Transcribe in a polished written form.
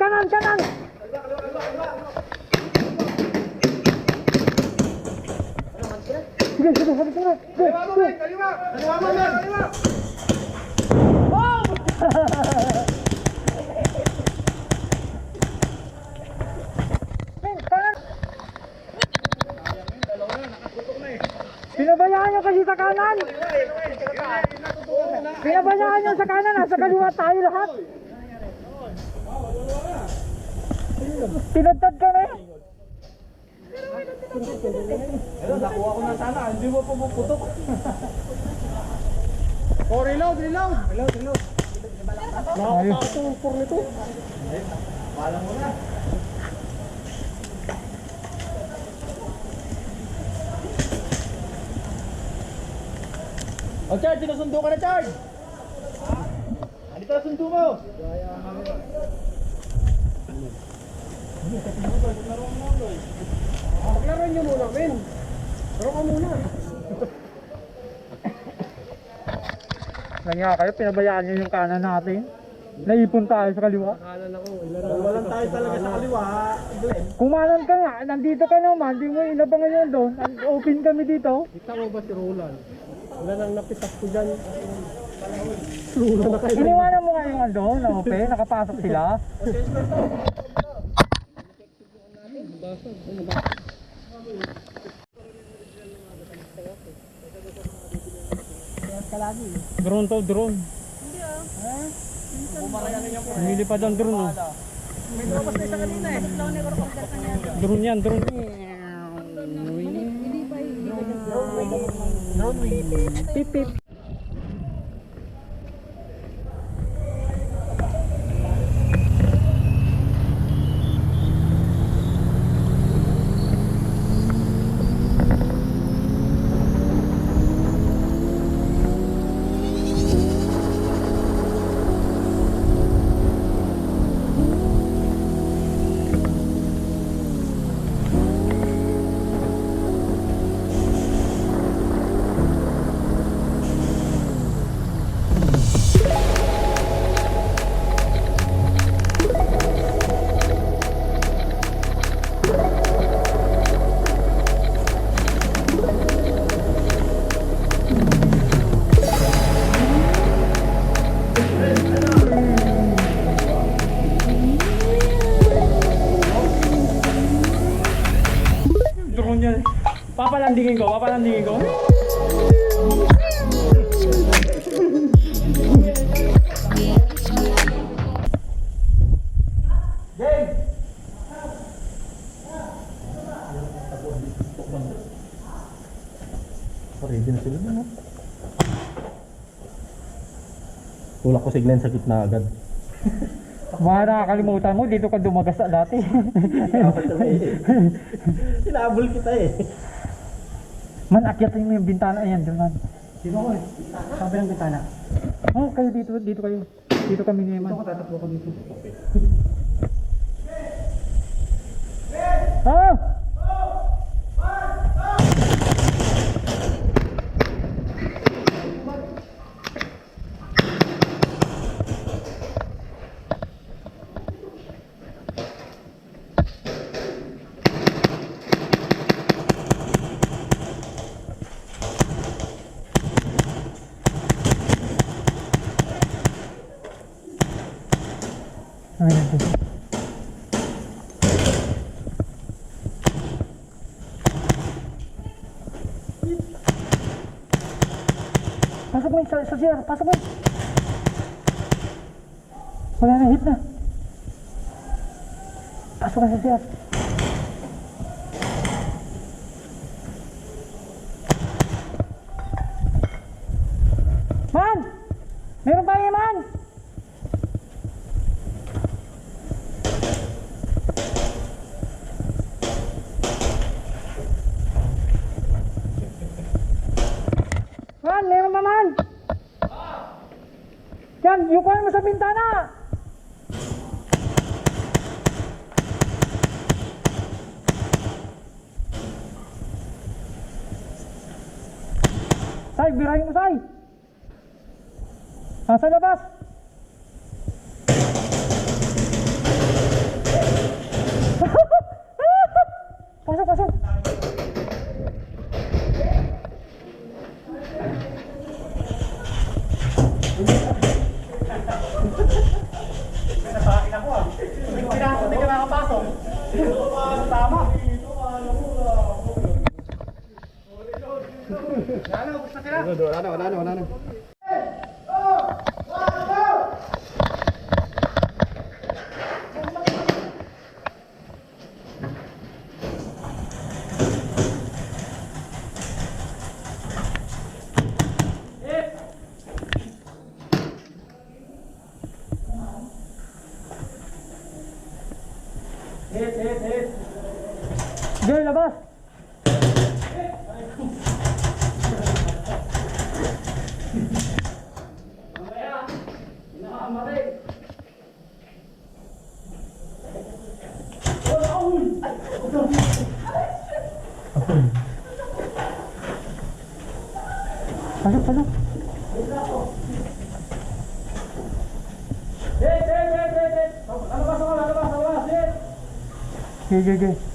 kanan, kanan. Sige, sige, sige, sige. Kaliwa mo, men! Kaliwa! Kaliwa mo, men! Kaliwa! Men, kanan. Pinabayaan nyo kasi sa kanan. Pinabayaan nyo sa kanan, nasa kaliwa tayo lahat. Tinadtad kami. Pero nakuha ko na sana, hindi mo pumuputok. Oh, reload, reload! Reload, reload. Nakakapapupor nito. Wala mo na. Oh, Charge, sinusundo ka na, Charge! Andito na sundo mo! Paglaro nyo muna, men! Laro ka muna! Nangyari kayo, pinabayaan nyo yung kanan natin. Naipon tayo sa kaliwa. Walang tayo talaga sa kaliwa, Glenn. Kumanan ka nga, nandito ka naman, di mo inabangan yun doon. Open kami dito. Kita mo ba si Roland? Wala nang napitas ko dyan. Roland na kayo. Iniwanan mo nga yung doon, na open, nakapasok sila. Drone to, drone. Hindi pa dyan drone, oh. May lumabas na isa kanina eh. Drone yan, drone. Pip, pip. Drone yan. Papalandingin ko, papalandingin ko. Ready na sila na. Tulak ko si Glenn sa gitna agad. Baka nakakalimutan mo, dito ka dumagas sa dati. Sinabol kita eh. Man, akyatin mo yung bintana. Ayan, doon man. Sino ko eh? Sabi ng bintana. Oh, kayo dito, dito kayo. Dito kami ni Man. Dito ko tatakbo ko dito. Ah! Ayan, dito. Pasok mo sa CR, pasok mo. Wala na, hit na. Pasok ka sa CR. Man! Meron pa yan, Man! Man, meron pa, Man! Yan, yukuhan mo sa bintana! Say, birahin mo, Say! Nasa labas! Tama. Wala na. Joy, labas. Pasok. Lalabas. Sige.